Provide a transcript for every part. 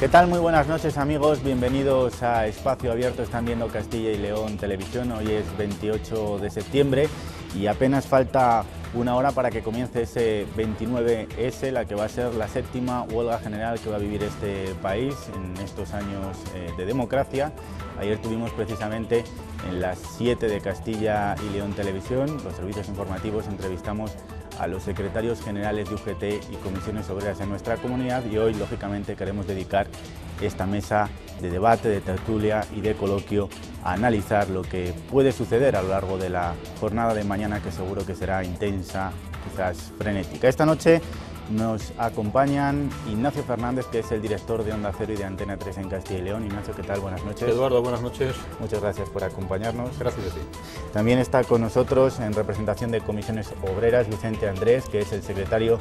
¿Qué tal? Muy buenas noches, amigos, bienvenidos a Espacio Abierto. Están viendo Castilla y León Televisión. Hoy es 28 de septiembre y apenas falta una hora para que comience ese 29S, la que va a ser la séptima huelga general que va a vivir este país en estos años de democracia. Ayer tuvimos precisamente en las 7 de Castilla y León Televisión, los servicios informativos, entrevistamos a los secretarios generales de UGT y comisiones obreras en nuestra comunidad, y hoy lógicamente queremos dedicar esta mesa de debate, de tertulia y de coloquio a analizar lo que puede suceder a lo largo de la jornada de mañana, que seguro que será intensa, quizás frenética. Esta noche nos acompañan Ignacio Fernández, que es el director de Onda Cero y de Antena 3 en Castilla y León. Ignacio, ¿qué tal? Buenas noches. Eduardo, buenas noches. Muchas gracias por acompañarnos. Gracias a ti. También está con nosotros, en representación de comisiones obreras, Vicente Andrés, que es el secretario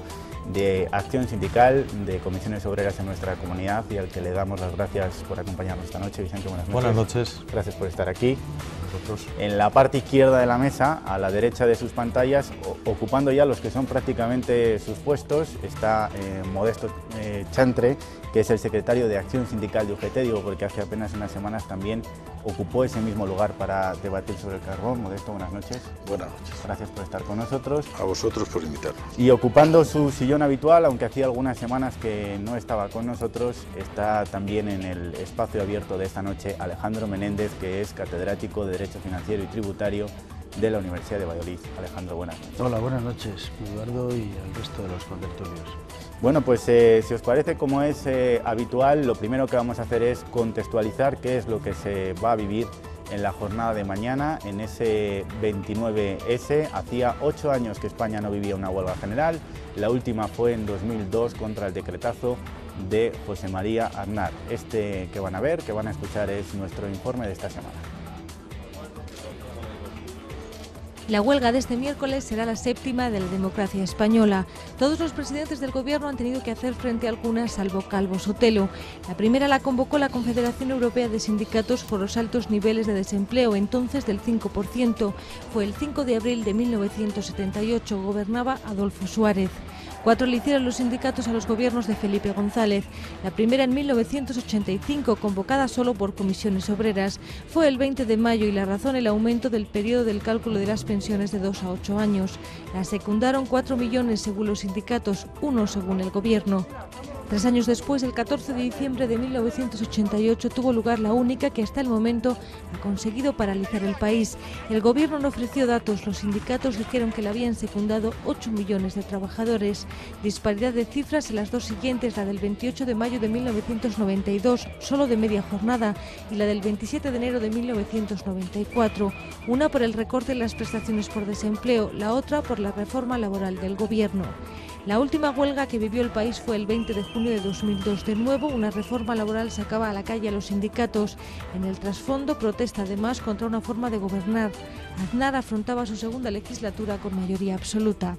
de Acción Sindical de Comisiones Obreras en nuestra comunidad, y al que le damos las gracias por acompañarnos esta noche. Vicente, buenas noches. Buenas noches. Gracias por estar aquí. Nosotros. En la parte izquierda de la mesa, a la derecha de sus pantallas, ocupando ya los que son prácticamente sus puestos, está Modesto Chantre, que es el secretario de Acción Sindical de UGT, digo porque hace apenas unas semanas también ocupó ese mismo lugar para debatir sobre el carbón. Modesto, buenas noches. Buenas noches. Gracias por estar con nosotros. A vosotros por invitarnos. Y ocupando su sillón habitual, aunque hacía algunas semanas que no estaba con nosotros, está también en el espacio abierto de esta noche Alejandro Menéndez, que es catedrático de Derecho Financiero y Tributario de la Universidad de Valladolid. Alejandro, buenas noches. Hola, buenas noches, Eduardo y al resto de los contertulios. Bueno, pues si os parece, como es habitual, lo primero que vamos a hacer es contextualizar qué es lo que se va a vivir en la jornada de mañana, en ese 29S. Hacía 8 años que España no vivía una huelga general, la última fue en 2002 contra el decretazo de José María Aznar. Este que van a ver, que van a escuchar, es nuestro informe de esta semana. La huelga de este miércoles será la séptima de la democracia española. Todos los presidentes del gobierno han tenido que hacer frente a algunas, salvo Calvo Sotelo. La primera la convocó la Confederación Europea de Sindicatos por los altos niveles de desempleo, entonces del 5%. Fue el 5 de abril de 1978, gobernaba Adolfo Suárez. 4 le hicieron los sindicatos a los gobiernos de Felipe González. La primera en 1985, convocada solo por comisiones obreras, fue el 20 de mayo y la razón el aumento del periodo del cálculo de las pensiones de 2 a 8 años. La secundaron 4 millones según los sindicatos, 1 según el gobierno. 3 años después, el 14 de diciembre de 1988, tuvo lugar la única que hasta el momento ha conseguido paralizar el país. El gobierno no ofreció datos, los sindicatos dijeron que la habían secundado 8 millones de trabajadores. Disparidad de cifras en las dos siguientes, la del 28 de mayo de 1992, solo de media jornada, y la del 27 de enero de 1994. Una por el recorte en las prestaciones por desempleo, la otra por la reforma laboral del gobierno. La última huelga que vivió el país fue el 20 de junio de 2002. De nuevo, una reforma laboral sacaba a la calle a los sindicatos. En el trasfondo, protesta además contra una forma de gobernar. Aznar afrontaba su segunda legislatura con mayoría absoluta.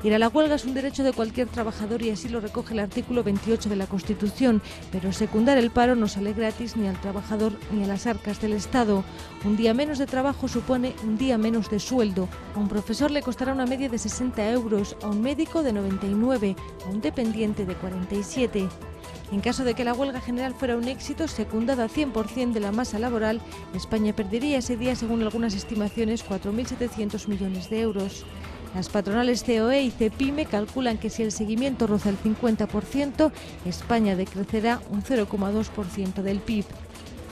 Ir a la huelga es un derecho de cualquier trabajador y así lo recoge el artículo 28 de la Constitución, pero secundar el paro no sale gratis ni al trabajador ni a las arcas del Estado. Un día menos de trabajo supone un día menos de sueldo. A un profesor le costará una media de 60 euros, a un médico de 99, a un dependiente de 47. En caso de que la huelga general fuera un éxito, secundada 100% de la masa laboral, España perdería ese día, según algunas estimaciones, 4.700 millones de euros. Las patronales COE y CEPIME calculan que si el seguimiento roza el 50%, España decrecerá un 0,2% del PIB.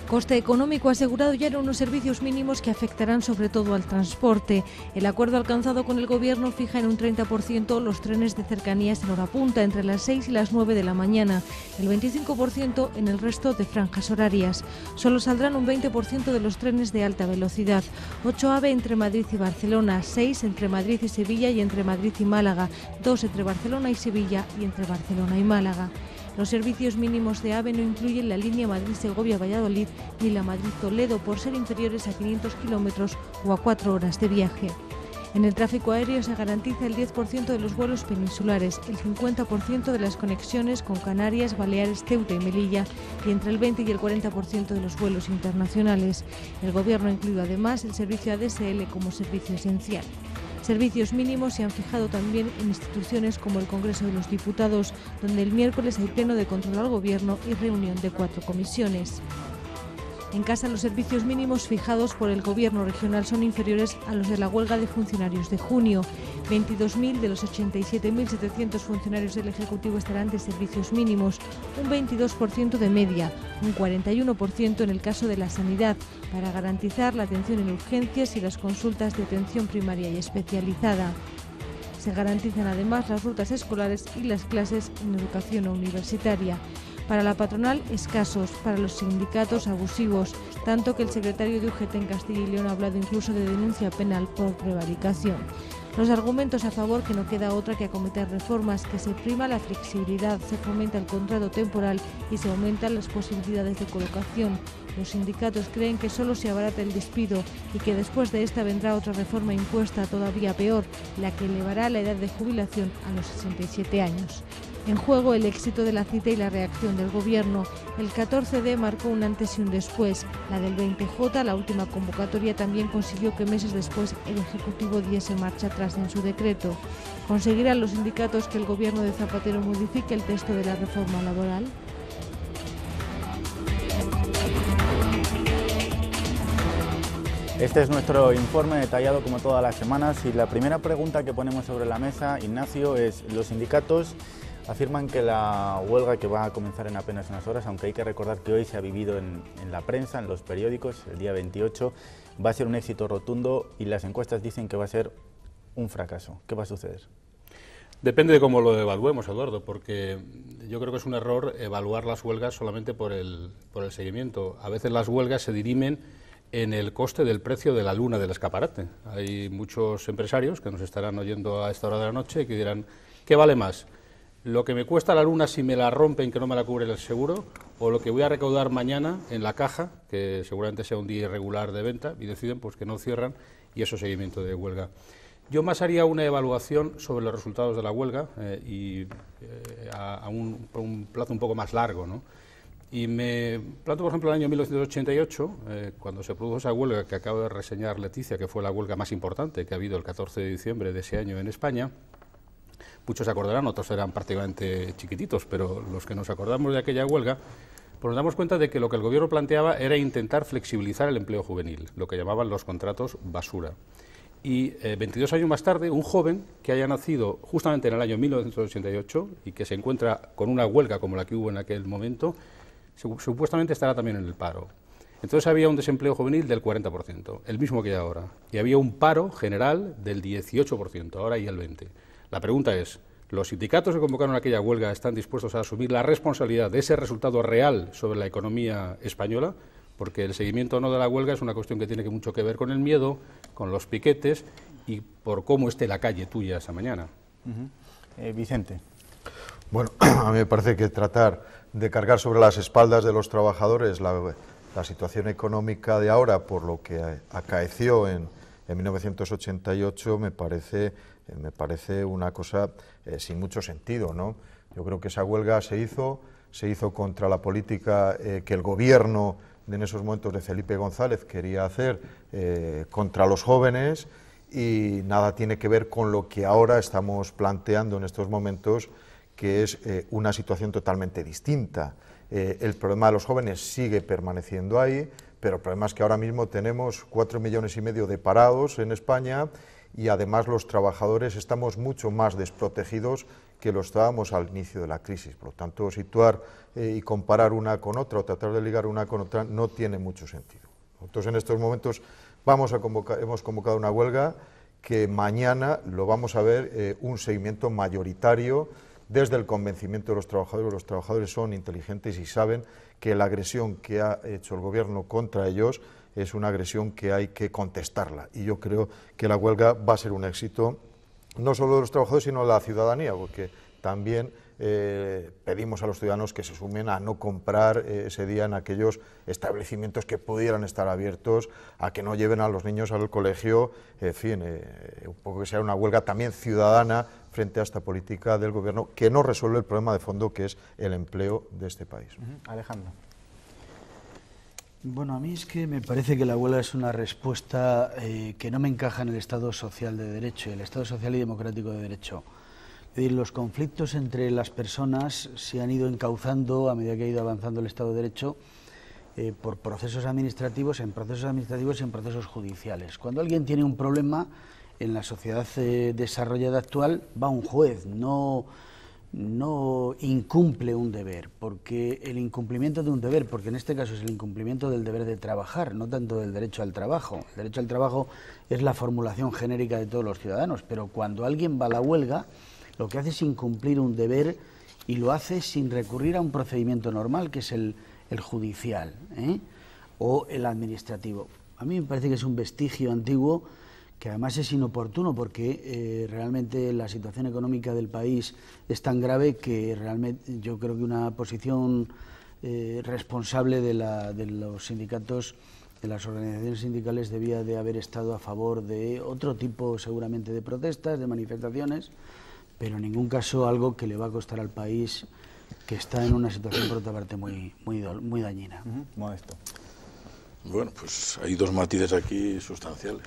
Coste económico asegurado ya en unos servicios mínimos que afectarán sobre todo al transporte. El acuerdo alcanzado con el Gobierno fija en un 30% los trenes de cercanías en hora punta, entre las 6 y las 9 de la mañana, el 25% en el resto de franjas horarias. Solo saldrán un 20% de los trenes de alta velocidad, 8 AVE entre Madrid y Barcelona, 6 entre Madrid y Sevilla y entre Madrid y Málaga, 2 entre Barcelona y Sevilla y entre Barcelona y Málaga. Los servicios mínimos de AVE no incluyen la línea Madrid-Segovia-Valladolid ni la Madrid-Toledo, por ser inferiores a 500 kilómetros o a 4 horas de viaje. En el tráfico aéreo se garantiza el 10% de los vuelos peninsulares, el 50% de las conexiones con Canarias, Baleares, Ceuta y Melilla y entre el 20 y el 40% de los vuelos internacionales. El Gobierno ha incluido además el servicio ADSL como servicio esencial. Servicios mínimos se han fijado también en instituciones como el Congreso de los Diputados, donde el miércoles hay pleno de control al Gobierno y reunión de 4 comisiones. En casa, los servicios mínimos fijados por el Gobierno regional son inferiores a los de la huelga de funcionarios de junio. 22.000 de los 87.700 funcionarios del Ejecutivo estarán de servicios mínimos, un 22% de media, un 41% en el caso de la sanidad, para garantizar la atención en urgencias y las consultas de atención primaria y especializada. Se garantizan además las rutas escolares y las clases en educación universitaria. Para la patronal, escasos; para los sindicatos, abusivos, tanto que el secretario de UGT en Castilla y León ha hablado incluso de denuncia penal por prevaricación. Los argumentos a favor: que no queda otra que acometer reformas, que se prima la flexibilidad, se fomenta el contrato temporal y se aumentan las posibilidades de colocación. Los sindicatos creen que solo se abarata el despido y que después de esta vendrá otra reforma impuesta todavía peor, la que elevará la edad de jubilación a los 67 años. En juego el éxito de la cita y la reacción del Gobierno. El 14D marcó un antes y un después. La del 20J, la última convocatoria, también consiguió que meses después el Ejecutivo diese marcha atrás en su decreto. ¿Conseguirán los sindicatos que el Gobierno de Zapatero modifique el texto de la reforma laboral? Este es nuestro informe detallado como todas las semanas, y la primera pregunta que ponemos sobre la mesa, Ignacio, es: los sindicatos afirman que la huelga, que va a comenzar en apenas unas horas, aunque hay que recordar que hoy se ha vivido en la prensa, en los periódicos, el día 28, va a ser un éxito rotundo, y las encuestas dicen que va a ser un fracaso. ¿Qué va a suceder? Depende de cómo lo evaluemos, Eduardo, porque yo creo que es un error evaluar las huelgas solamente por el seguimiento. A veces las huelgas se dirimen en el coste del precio de la luna del escaparate. Hay muchos empresarios que nos estarán oyendo a esta hora de la noche y que dirán: ¿qué vale más? ¿Lo que me cuesta la luna si me la rompen, que no me la cubre el seguro, o lo que voy a recaudar mañana en la caja, que seguramente sea un día irregular de venta, y deciden pues que no cierran, y eso es seguimiento de huelga? Yo más haría una evaluación sobre los resultados de la huelga a un plazo un poco más largo, ¿no? Y me planto, por ejemplo, el año 1988, cuando se produjo esa huelga que acaba de reseñar Leticia, que fue la huelga más importante que ha habido el 14 de diciembre de ese año en España. Muchos se acordarán, otros eran prácticamente chiquititos, pero los que nos acordamos de aquella huelga, pues nos damos cuenta de que lo que el Gobierno planteaba era intentar flexibilizar el empleo juvenil, lo que llamaban los contratos basura. Y 22 años más tarde, un joven que haya nacido justamente en el año 1988 y que se encuentra con una huelga como la que hubo en aquel momento, supuestamente estará también en el paro. Entonces había un desempleo juvenil del 40%, el mismo que hay ahora, y había un paro general del 18%, ahora hay el 20%. La pregunta es: ¿los sindicatos que convocaron aquella huelga están dispuestos a asumir la responsabilidad de ese resultado real sobre la economía española? Porque el seguimiento o no de la huelga es una cuestión que tiene mucho que ver con el miedo, con los piquetes y por cómo esté la calle tuya esa mañana. Vicente. Bueno, a mí me parece que tratar de cargar sobre las espaldas de los trabajadores la situación económica de ahora por lo que acaeció en 1988 me parece una cosa sin mucho sentido, ¿no? Yo creo que esa huelga se hizo contra la política que el Gobierno en esos momentos de Felipe González quería hacer contra los jóvenes, y nada tiene que ver con lo que ahora estamos planteando en estos momentos, que es una situación totalmente distinta. El problema de los jóvenes sigue permaneciendo ahí, pero el problema es que ahora mismo tenemos 4,5 millones de parados en España, y además los trabajadores estamos mucho más desprotegidos que lo estábamos al inicio de la crisis. Por lo tanto, situar y comparar una con otra, o tratar de ligar una con otra, no tiene mucho sentido. Nosotros en estos momentos hemos convocado una huelga que mañana lo vamos a ver un seguimiento mayoritario desde el convencimiento de los trabajadores. Los trabajadores son inteligentes y saben que la agresión que ha hecho el Gobierno contra ellos es una agresión que hay que contestarla, y yo creo que la huelga va a ser un éxito no solo de los trabajadores, sino de la ciudadanía, porque también pedimos a los ciudadanos que se sumen a no comprar ese día en aquellos establecimientos que pudieran estar abiertos, a que no lleven a los niños al colegio, en fin, un poco que sea una huelga también ciudadana frente a esta política del Gobierno que no resuelve el problema de fondo, que es el empleo de este país. Alejandro. Bueno, a mí es que me parece que la huelga es una respuesta que no me encaja en el Estado social de derecho, el Estado social y democrático de derecho. Es decir, los conflictos entre las personas se han ido encauzando a medida que ha ido avanzando el Estado de Derecho por procesos administrativos, en procesos judiciales. Cuando alguien tiene un problema en la sociedad desarrollada actual, va a un juez, no incumple un deber, porque el incumplimiento de un deber, porque en este caso es el incumplimiento del deber de trabajar, no tanto del derecho al trabajo. El derecho al trabajo es la formulación genérica de todos los ciudadanos, pero cuando alguien va a la huelga, lo que hace es incumplir un deber y lo hace sin recurrir a un procedimiento normal, que es el judicial, o el administrativo. A mí me parece que es un vestigio antiguo que además es inoportuno porque realmente la situación económica del país es tan grave que realmente yo creo que una posición responsable de los sindicatos, de las organizaciones sindicales, debía de haber estado a favor de otro tipo seguramente de protestas, de manifestaciones, pero en ningún caso algo que le va a costar al país, que está en una situación por otra parte muy dañina. Modesto. Bueno, pues hay dos matices aquí sustanciales.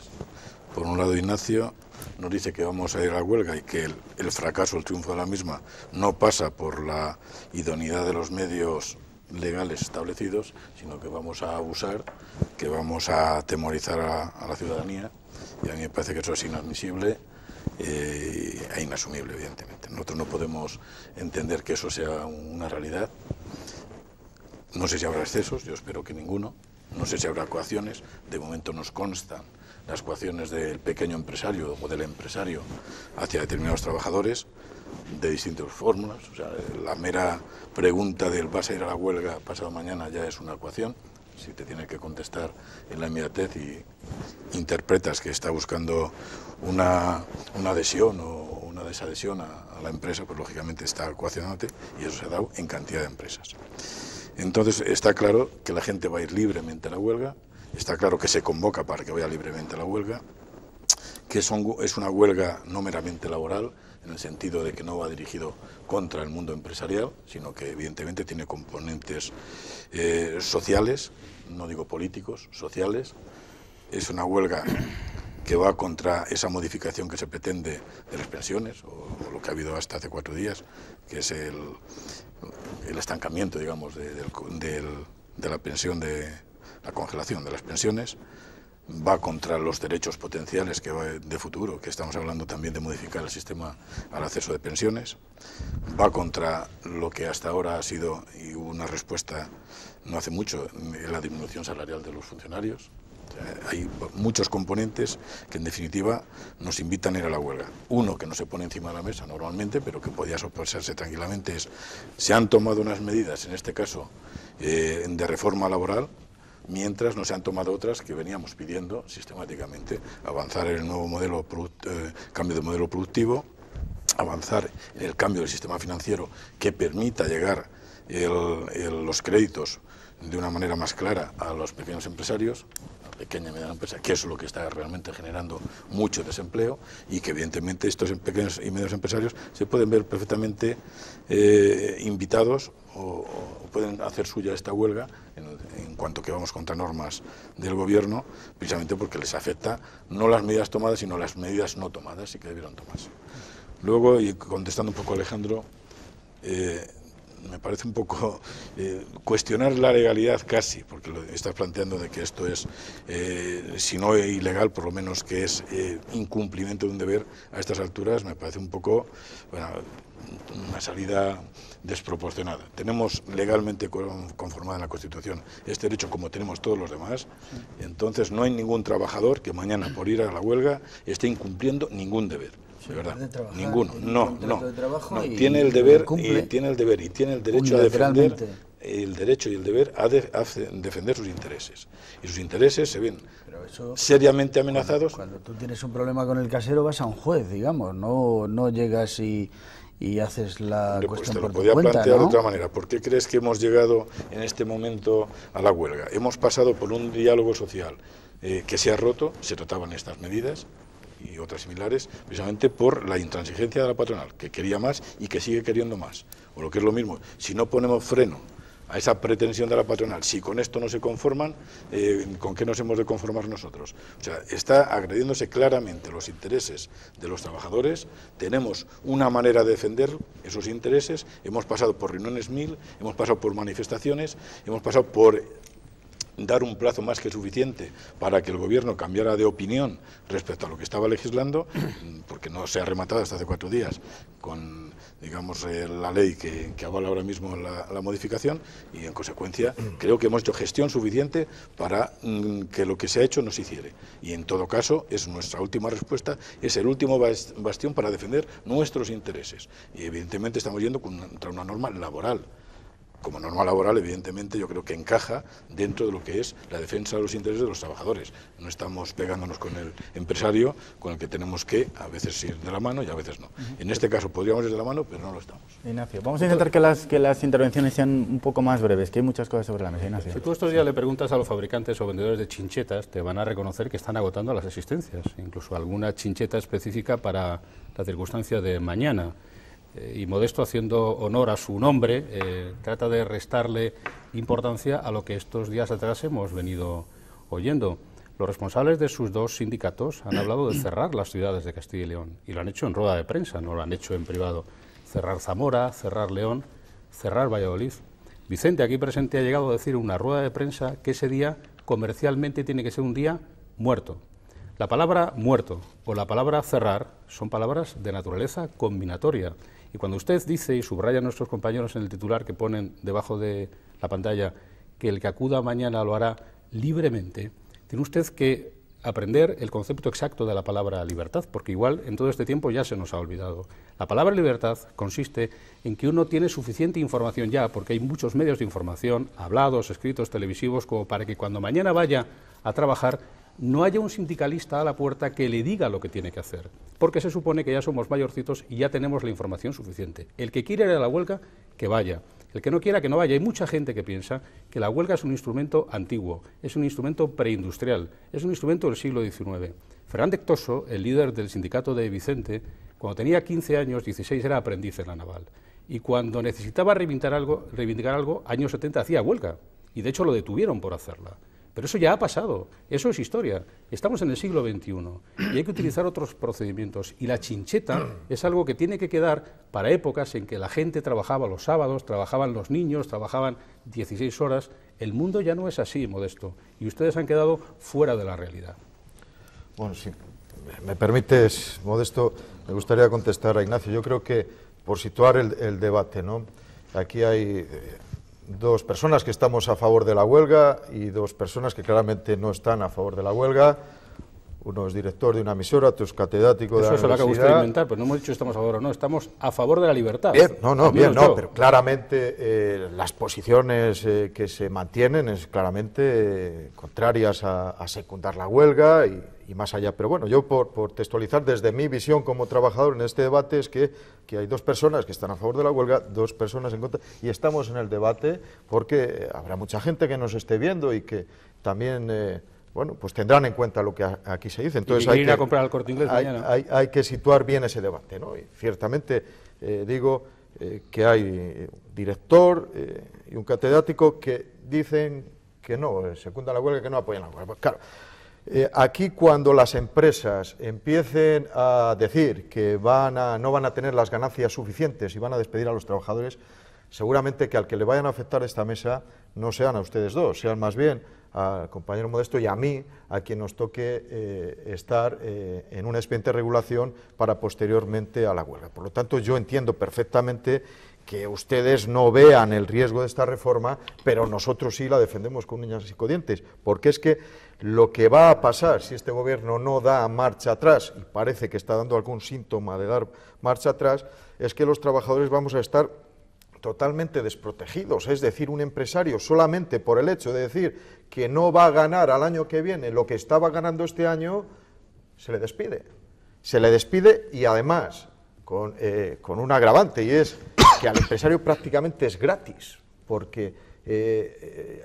Por un lado, Ignacio nos dice que vamos a ir a la huelga y que el fracaso, el triunfo de la misma, no pasa por la idoneidad de los medios legales establecidos, sino que vamos a abusar, que vamos a atemorizar a la ciudadanía, y a mí me parece que eso es inadmisible e inasumible, evidentemente. Nosotros no podemos entender que eso sea una realidad. No sé si habrá excesos, yo espero que ninguno. No sé si habrá coacciones. De momento nos constan las coacciones del pequeño empresario o del empresario hacia determinados trabajadores de distintas fórmulas. O sea, la mera pregunta del ¿vas a ir a la huelga pasado mañana? Ya es una coacción. Si te tiene que contestar en la inmediatez y interpretas que está buscando una adhesión o una desadhesión a la empresa, pues lógicamente está coaccionándote, y eso se ha dado en cantidad de empresas. Entonces está claro que la gente va a ir libremente a la huelga, está claro que se convoca para que vaya libremente a la huelga, que es una huelga no meramente laboral, en el sentido de que no va dirigido contra el mundo empresarial, sino que evidentemente tiene componentes sociales, no digo políticos, sociales. Es una huelga que va contra esa modificación que se pretende de las pensiones, o lo que ha habido hasta hace 4 días, que es el estancamiento, digamos, de la pensión, de la congelación de las pensiones. Va contra los derechos potenciales de futuro, que estamos hablando también de modificar el sistema al acceso de pensiones. Va contra lo que hasta ahora ha sido, y hubo una respuesta no hace mucho, la disminución salarial de los funcionarios. O sea, hay muchos componentes que en definitiva nos invitan a ir a la huelga. Uno que no se pone encima de la mesa normalmente, pero que podía soportarse tranquilamente, es: se han tomado unas medidas, en este caso de reforma laboral, mientras no se han tomado otras que veníamos pidiendo sistemáticamente: avanzar en el nuevo modelo, cambio de modelo productivo, avanzar en el cambio del sistema financiero que permita llegar los créditos de una manera más clara a los pequeños empresarios, a la pequeña y mediana empresa, que es lo que está realmente generando mucho desempleo, y que evidentemente estos pequeños y medios empresarios se pueden ver perfectamente invitados o pueden hacer suya esta huelga en cuanto que vamos contra normas del gobierno, precisamente porque les afecta no las medidas tomadas, sino las medidas no tomadas y que debieron tomarse. Luego, y contestando un poco a Alejandro, me parece un poco cuestionar la legalidad casi, porque lo estás planteando de que esto es, si no ilegal, por lo menos que es incumplimiento de un deber a estas alturas. Me parece un poco, bueno, una salida desproporcionada. Tenemos legalmente conformada en la Constitución este derecho como tenemos todos los demás, entonces no hay ningún trabajador que mañana por ir a la huelga esté incumpliendo ningún deber. De verdad, ninguno. No. Tiene el deber y tiene el derecho a defender el derecho y el deber a defender sus intereses. Y sus intereses se ven seriamente amenazados. Cuando tú tienes un problema con el casero vas a un juez, digamos, no llegas y haces la cuestión por tu cuenta, ¿no? Te lo podía plantear de otra manera. ¿Por qué crees que hemos llegado en este momento a la huelga? Hemos pasado por un diálogo social que se ha roto, se trataban estas medidas y otras similares, precisamente por la intransigencia de la patronal, que quería más y que sigue queriendo más. O lo que es lo mismo, si no ponemos freno a esa pretensión de la patronal. Si con esto no se conforman, ¿con qué nos hemos de conformar nosotros? O sea, está agrediéndose claramente los intereses de los trabajadores. Tenemos una manera de defender esos intereses. Hemos pasado por reuniones 1000, hemos pasado por manifestaciones, hemos pasado por dar un plazo más que suficiente para que el Gobierno cambiara de opinión respecto a lo que estaba legislando, porque no se ha rematado hasta hace 4 días con, digamos, la ley que avala ahora mismo la modificación, y en consecuencia creo que hemos hecho gestión suficiente para que lo que se ha hecho no se hiciere. Y en todo caso es nuestra última respuesta, es el último bastión para defender nuestros intereses. Y evidentemente estamos yendo contra una norma laboral. Como norma laboral, evidentemente, yo creo que encaja dentro de lo que es la defensa de los intereses de los trabajadores. No estamos pegándonos con el empresario, con el que tenemos que a veces ir de la mano y a veces no. En este caso podríamos ir de la mano, pero no lo estamos. Ignacio, vamos a intentar que las intervenciones sean un poco más breves, que hay muchas cosas sobre la mesa. Ignacio. Si tú estos días le preguntas a los fabricantes o vendedores de chinchetas, te van a reconocer que están agotando las existencias, incluso alguna chincheta específica para la circunstancia de mañana. Y Modesto, haciendo honor a su nombre, trata de restarle importancia a lo que estos días atrás hemos venido oyendo. Los responsables de sus 2 sindicatos han hablado de cerrar las ciudades de Castilla y León, y lo han hecho en rueda de prensa, no lo han hecho en privado. Cerrar Zamora, cerrar León, cerrar Valladolid. Vicente, aquí presente, ha llegado a decir en una rueda de prensa que ese día comercialmente tiene que ser un día muerto. La palabra muerto o la palabra cerrar son palabras de naturaleza combinatoria. Y cuando usted dice, y subraya a nuestros compañeros en el titular que ponen debajo de la pantalla, que el que acuda mañana lo hará libremente, tiene usted que aprender el concepto exacto de la palabra libertad, porque igual en todo este tiempo ya se nos ha olvidado. La palabra libertad consiste en que uno tiene suficiente información ya, porque hay muchos medios de información, hablados, escritos, televisivos, como para que cuando mañana vaya a trabajar no haya un sindicalista a la puerta que le diga lo que tiene que hacer, porque se supone que ya somos mayorcitos y ya tenemos la información suficiente. El que quiera ir a la huelga, que vaya. El que no quiera, que no vaya. Hay mucha gente que piensa que la huelga es un instrumento antiguo, es un instrumento preindustrial, es un instrumento del siglo XIX. Fernández Toso, el líder del sindicato de Vicente, cuando tenía 15 años, 16, era aprendiz en la naval. Y cuando necesitaba reivindicar algo, años 70 hacía huelga. Y de hecho lo detuvieron por hacerla. Pero eso ya ha pasado, eso es historia. Estamos en el siglo XXI y hay que utilizar otros procedimientos. Y la chincheta es algo que tiene que quedar para épocas en que la gente trabajaba los sábados, trabajaban los niños, trabajaban 16 horas. El mundo ya no es así, Modesto, y ustedes han quedado fuera de la realidad. Bueno, si me permites, Modesto, me gustaría contestar a Ignacio. Yo creo que, por situar el debate, ¿no? Aquí hay 2 personas que estamos a favor de la huelga y 2 personas que claramente no están a favor de la huelga. Uno es director de una emisora, otro es catedrático de la universidad. Eso lo acaba usted de inventar, pero no hemos dicho estamos a favor o no, estamos a favor de la libertad. Bien, pero claramente las posiciones que se mantienen es claramente contrarias a secundar la huelga y más allá. Pero bueno, yo por textualizar desde mi visión como trabajador en este debate es que hay 2 personas que están a favor de la huelga, 2 personas en contra, y estamos en el debate porque habrá mucha gente que nos esté viendo y que también bueno, pues tendrán en cuenta lo que aquí se dice. Entonces hay que ir a comprar al Corte Inglés mañana. Hay que situar bien ese debate, ¿no? Y ciertamente digo que hay un director y un catedrático que dicen que no, secundan la huelga, que no apoyan la huelga. Pues claro, aquí cuando las empresas empiecen a decir que no van a tener las ganancias suficientes y van a despedir a los trabajadores, seguramente que al que le vayan a afectar esta mesa no sean a ustedes 2, sean más bien al compañero Modesto y a mí, a quien nos toque estar en un expediente de regulación para posteriormente a la huelga. Por lo tanto, yo entiendo perfectamente que ustedes no vean el riesgo de esta reforma, pero nosotros sí la defendemos con uñas y dientes, porque es que lo que va a pasar si este gobierno no da marcha atrás, y parece que está dando algún síntoma de dar marcha atrás, es que los trabajadores vamos a estar totalmente desprotegidos. Es decir, un empresario solamente por el hecho de decir que no va a ganar al año que viene lo que estaba ganando este año, se le despide. Se le despide y además con un agravante, y es que al empresario prácticamente es gratis, porque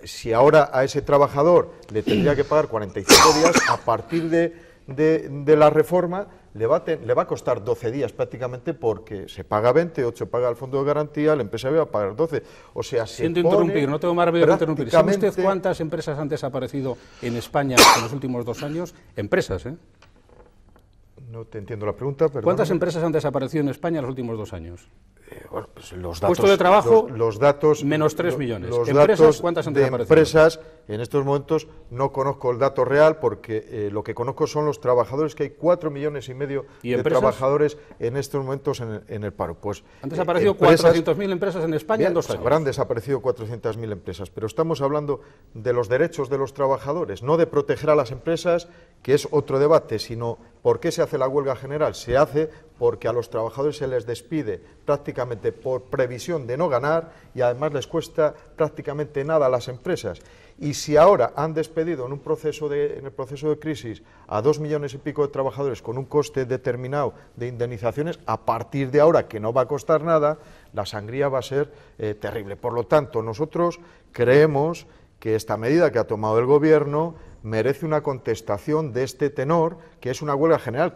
si ahora a ese trabajador le tendría que pagar 45 días, a partir de la reforma le va a costar 12 días prácticamente, porque se paga 20, 8 paga el fondo de garantía, el empresario va a pagar 12. O sea, siento interrumpir, no tengo más remedio que interrumpir. ¿Sabe usted cuántas empresas han desaparecido en España en los últimos 2 años? Empresas, ¿eh? No te entiendo la pregunta, perdón. ¿Cuántas empresas han desaparecido en España en los últimos 2 años? Bueno, pues los datos, puesto de trabajo, los datos, menos 3 millones. Los ¿Empresas datos cuántas han de desaparecido? Empresas, en estos momentos no conozco el dato real, porque lo que conozco son los trabajadores, que hay 4,5 millones de trabajadores en estos momentos en el paro. Pues, han desaparecido 400.000 empresas en España en 2 años. Habrán desaparecido 400.000 empresas, pero estamos hablando de los derechos de los trabajadores, no de proteger a las empresas, que es otro debate, sino ¿por qué se hace la huelga general? Se hace porque a los trabajadores se les despide prácticamente por previsión de no ganar, y además les cuesta prácticamente nada a las empresas. Y si ahora han despedido en el proceso de crisis a 2 millones y pico de trabajadores con un coste determinado de indemnizaciones, a partir de ahora, que no va a costar nada, la sangría va a ser terrible. Por lo tanto, nosotros creemos que esta medida que ha tomado el Gobierno merece una contestación de este tenor, que es una huelga general,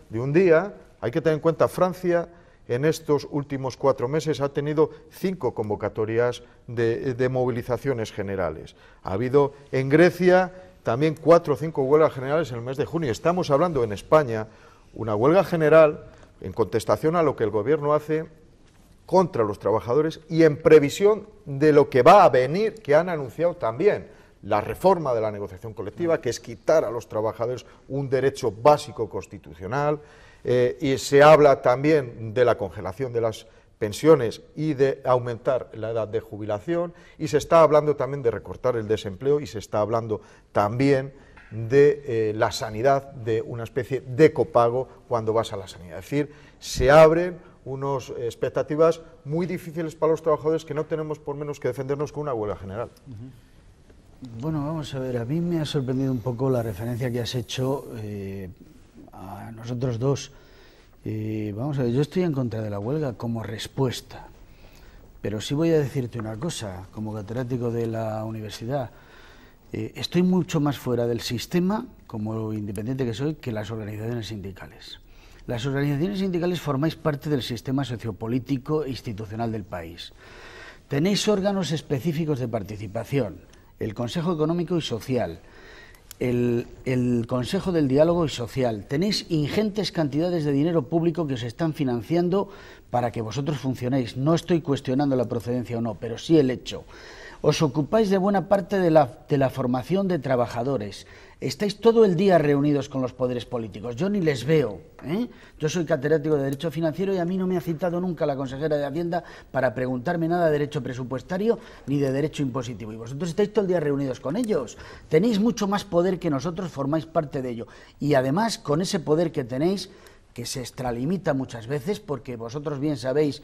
de un día. Hay que tener en cuenta, Francia en estos últimos 4 meses ha tenido 5 convocatorias de movilizaciones generales. Ha habido en Grecia también 4 o 5 huelgas generales en el mes de junio. Estamos hablando en España una huelga general en contestación a lo que el Gobierno hace contra los trabajadores y en previsión de lo que va a venir, que han anunciado también la reforma de la negociación colectiva, que es quitar a los trabajadores un derecho básico constitucional, y se habla también de la congelación de las pensiones y de aumentar la edad de jubilación, y se está hablando también de recortar el desempleo, y se está hablando también de la sanidad, de una especie de copago cuando vas a la sanidad. Es decir, se abren unas expectativas muy difíciles para los trabajadores, que no tenemos por menos que defendernos con una huelga general. Bueno, vamos a ver, a mí me ha sorprendido un poco la referencia que has hecho a nosotros dos. Vamos a ver, yo estoy en contra de la huelga como respuesta, pero sí voy a decirte una cosa, como catedrático de la universidad, estoy mucho más fuera del sistema, como independiente que soy, que las organizaciones sindicales. Las organizaciones sindicales formáis parte del sistema sociopolítico e institucional del país. Tenéis órganos específicos de participación, el Consejo Económico y Social, el Consejo del Diálogo y Social. Tenéis ingentes cantidades de dinero público que os están financiando para que vosotros funcionéis. No estoy cuestionando la procedencia o no, pero sí el hecho. Os ocupáis de buena parte de la formación de trabajadores. Estáis todo el día reunidos con los poderes políticos. Yo ni les veo, ¿eh? Yo soy catedrático de Derecho Financiero y a mí no me ha citado nunca la consejera de Hacienda para preguntarme nada de Derecho Presupuestario ni de Derecho Impositivo. Y vosotros estáis todo el día reunidos con ellos. Tenéis mucho más poder que nosotros, formáis parte de ello. Y además, con ese poder que tenéis, que se extralimita muchas veces, porque vosotros bien sabéis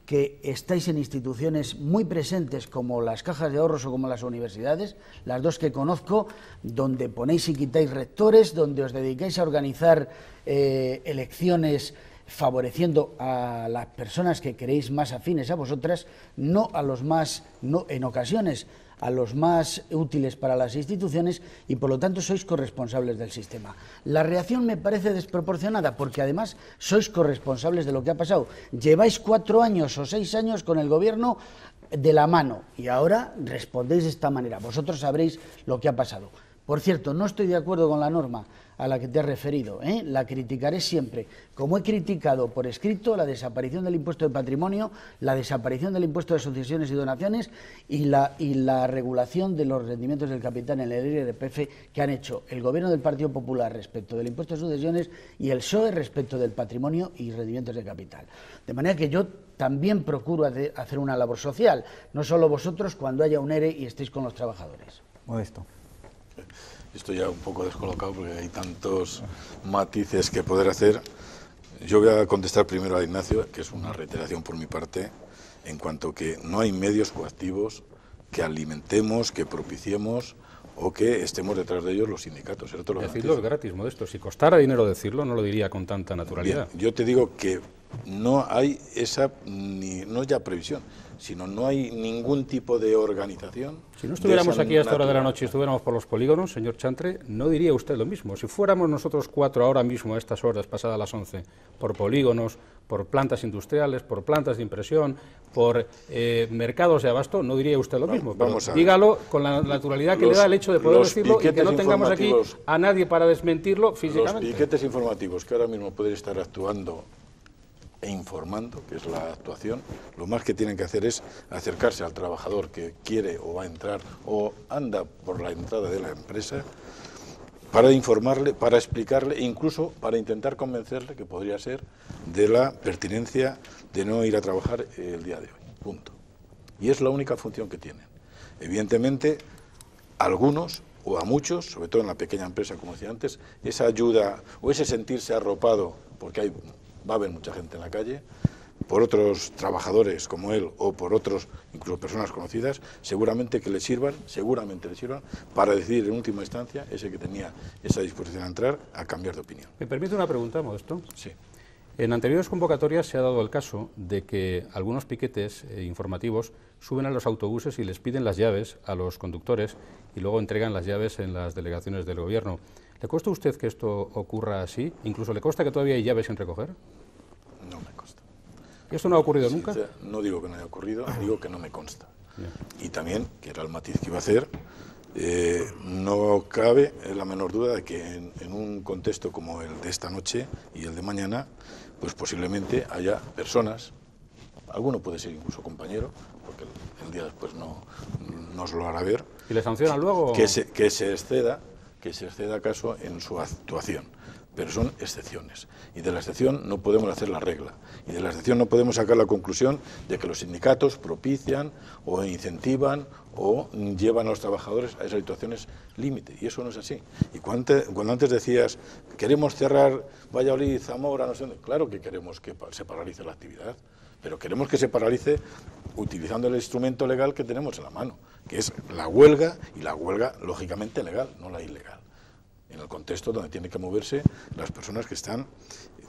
que estáis en instituciones muy presentes como las cajas de ahorros o como las universidades, las dos que conozco, donde ponéis y quitáis rectores, donde os dedicáis a organizar elecciones favoreciendo a las personas que creéis más afines a vosotras, no a los más, no, en ocasiones, a los más útiles para las instituciones, y por lo tanto sois corresponsables del sistema. La reacción me parece desproporcionada porque además sois corresponsables de lo que ha pasado. Lleváis 4 años o 6 años con el Gobierno de la mano y ahora respondéis de esta manera. Vosotros sabréis lo que ha pasado. Por cierto, no estoy de acuerdo con la norma a la que te has referido, ¿eh? La criticaré siempre, como he criticado por escrito la desaparición del impuesto de patrimonio, la desaparición del impuesto de asociaciones y donaciones y la regulación de los rendimientos del capital en el IRPF que han hecho el Gobierno del Partido Popular respecto del impuesto de sucesiones y el PSOE respecto del patrimonio y rendimientos de capital. De manera que yo también procuro hacer una labor social, no solo vosotros cuando haya un ERE y estéis con los trabajadores. Modesto. Estoy ya un poco descolocado porque hay tantos matices que poder hacer. Yo voy a contestar primero a Ignacio, que es una reiteración por mi parte, en cuanto que no hay medios coactivos que alimentemos, que propiciemos o que estemos detrás de ellos los sindicatos. Decirlo es gratis, Modesto. Si costara dinero decirlo, no lo diría con tanta naturalidad. Bien, yo te digo que no hay esa, no ya previsión, sino no hay ningún tipo de organización. Si no estuviéramos aquí a esta hora de la noche y estuviéramos por los polígonos, señor Chantre, no diría usted lo mismo. Si fuéramos nosotros 4 ahora mismo, a estas horas, pasadas las 11, por polígonos, por plantas industriales, por plantas de impresión, por mercados de abasto, no diría usted lo mismo. Pero dígalo con la naturalidad que le da el hecho de poder decirlo y que no tengamos aquí a nadie para desmentirlo físicamente. Los piquetes informativos que ahora mismo pueden estar actuando e informando, que es la actuación, lo más que tienen que hacer es acercarse al trabajador que quiere o va a entrar o anda por la entrada de la empresa para informarle, para explicarle e incluso para intentar convencerle, que podría ser, de la pertinencia de no ir a trabajar el día de hoy. Punto. Y es la única función que tienen. Evidentemente, algunos o a muchos, sobre todo en la pequeña empresa, como decía antes, esa ayuda o ese sentirse arropado, porque va a haber mucha gente en la calle, por otros trabajadores como él o por otros, incluso personas conocidas, seguramente les sirvan para decidir en última instancia, ese que tenía esa disposición a entrar, a cambiar de opinión. ¿Me permite una pregunta, Modesto? Sí. En anteriores convocatorias se ha dado el caso de que algunos piquetes informativos suben a los autobuses y les piden las llaves a los conductores y luego entregan las llaves en las delegaciones del Gobierno. ¿Le consta a usted que esto ocurra así? ¿Incluso le consta que todavía hay llaves sin recoger? No me consta. ¿Y esto no ha ocurrido nunca? No digo que no haya ocurrido, digo que no me consta. Y también, que era el matiz que iba a hacer, no cabe la menor duda de que en un contexto como el de esta noche y el de mañana, pues posiblemente haya personas, alguno puede ser incluso compañero, porque el día después no nos lo hará ver. ¿Y le sancionan luego? Que se exceda acaso en su actuación, pero son excepciones, y de la excepción no podemos hacer la regla, y de la excepción no podemos sacar la conclusión de que los sindicatos propician o incentivan o llevan a los trabajadores a esas situaciones límite, y eso no es así. Y cuando antes decías, queremos cerrar Valladolid, Zamora, no sé dónde, claro que queremos que se paralice la actividad, pero queremos que se paralice utilizando el instrumento legal que tenemos en la mano, que es la huelga, y la huelga lógicamente legal, no la ilegal, en el contexto donde tienen que moverse las personas que están,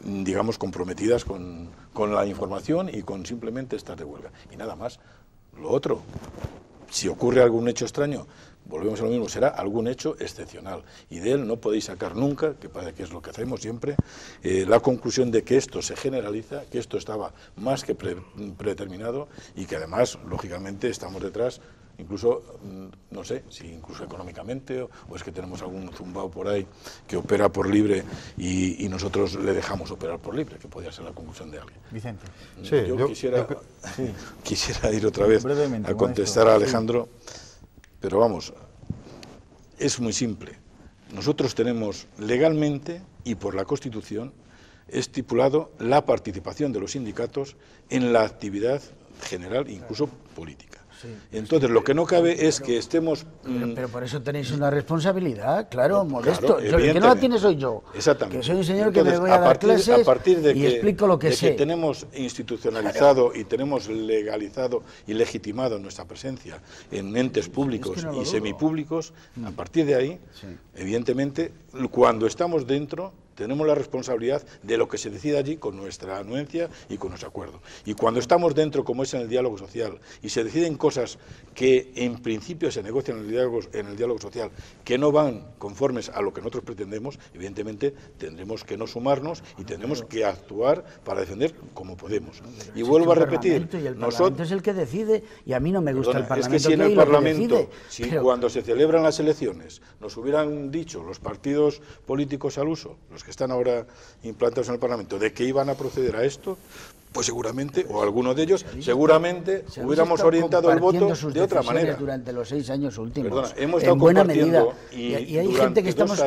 digamos, comprometidas con la información y con simplemente estar de huelga, y nada más. Lo otro, si ocurre algún hecho extraño, volvemos a lo mismo, será algún hecho excepcional, y de él no podéis sacar nunca, que parece que es lo que hacemos siempre, la conclusión de que esto se generaliza, que esto estaba más que predeterminado, y que además, lógicamente, estamos detrás, incluso, no sé, si incluso económicamente, o es que tenemos algún zumbao por ahí que opera por libre y nosotros le dejamos operar por libre, que podría ser la conclusión de alguien. Vicente. Sí, yo quisiera ir otra vez a contestar a Alejandro, pero vamos, es muy simple. Nosotros tenemos legalmente y por la Constitución estipulado la participación de los sindicatos en la actividad general, incluso política. Sí, entonces, lo que no cabe es que estemos... Pero por eso tenéis una responsabilidad, claro, Modesto. Claro, el que no la tiene soy yo. Exactamente. Que soy un señor que me voy a dar clases y explico lo que sé. Que tenemos institucionalizado y tenemos legalizado y legitimado nuestra presencia en entes públicos y semipúblicos, a partir de ahí, evidentemente, cuando estamos dentro, tenemos la responsabilidad de lo que se decide allí con nuestra anuencia y con nuestro acuerdo. Y cuando estamos dentro, como es en el diálogo social, y se deciden cosas que en principio se negocian en el diálogo social, que no van conformes a lo que nosotros pretendemos, evidentemente tendremos que no sumarnos y tendremos que actuar para defender como podemos. Y vuelvo a repetir, el Parlamento es el que decide, y a mí no me gusta el Parlamento. Es que si en el Parlamento, cuando se celebran las elecciones, nos hubieran dicho los partidos políticos al uso, los que están ahora implantados en el Parlamento, de que iban a proceder a esto, pues seguramente, o alguno de ellos, seguramente hubiéramos orientado el voto de otra manera. Durante los 6 años últimos, perdona, hemos estado compartiendo, y hay gente que estamos...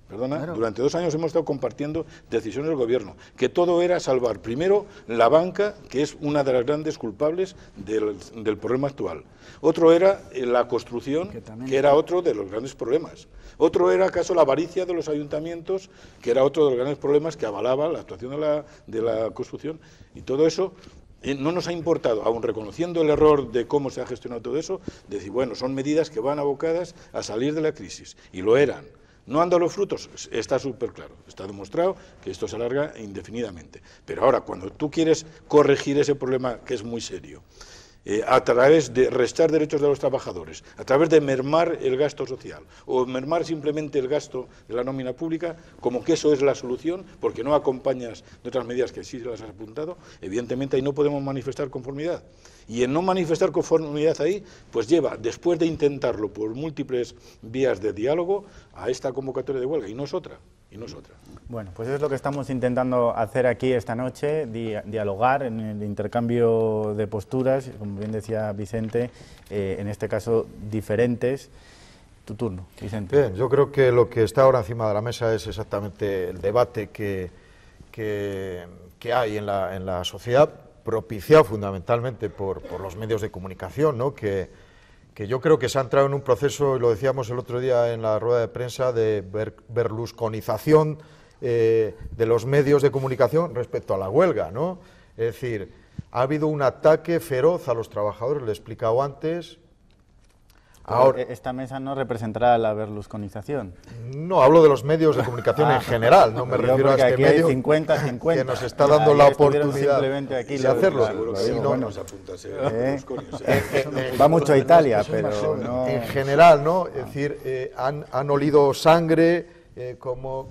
Durante 2 años hemos estado compartiendo decisiones del Gobierno, que todo era salvar, primero, la banca, que es una de las grandes culpables del problema actual. Otro era la construcción, que era otro de los grandes problemas. Otro era, acaso, la avaricia de los ayuntamientos, que era otro de los grandes problemas que avalaba la actuación de la construcción. Y todo eso no nos ha importado, aun reconociendo el error de cómo se ha gestionado todo eso, decir, bueno, son medidas que van abocadas a salir de la crisis. Y lo eran. ¿No han dado los frutos? Está súper claro, está demostrado que esto se alarga indefinidamente. Pero ahora, cuando tú quieres corregir ese problema que es muy serio, a través de restar derechos de los trabajadores, a través de mermar el gasto social o mermar simplemente el gasto de la nómina pública, como que eso es la solución, porque no acompañas de otras medidas que sí las has apuntado, evidentemente ahí no podemos manifestar conformidad. Y en no manifestar conformidad ahí, pues lleva, después de intentarlo por múltiples vías de diálogo, a esta convocatoria de huelga, y no es otra. Bueno, pues eso es lo que estamos intentando hacer aquí esta noche, dialogar en el intercambio de posturas, como bien decía Vicente, en este caso diferentes. Tu turno, Vicente. Bien, yo creo que lo que está ahora encima de la mesa es exactamente el debate que hay en la sociedad, propiciado fundamentalmente por los medios de comunicación, ¿no? que yo creo que se ha entrado en un proceso, y lo decíamos el otro día en la rueda de prensa, de berlusconización de los medios de comunicación respecto a la huelga, ¿no? Es decir, ha habido un ataque feroz a los trabajadores, lo he explicado antes. Ahora, esta mesa no representará la berlusconización. No, hablo de los medios de comunicación en general, no me refiero a este aquí medio hay 50-50, que nos está dando la oportunidad de hacerlo. Va mucho a Italia, pero no... En general, ¿no? Es decir, han olido sangre, como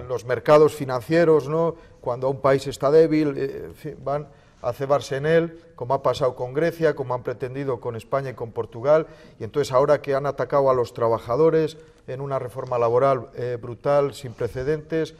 los mercados financieros, ¿no? Cuando un país está débil, en fin, van a cebarse en él, como ha pasado con Grecia, como han pretendido con España y con Portugal, y entonces ahora que han atacado a los trabajadores en una reforma laboral brutal, sin precedentes,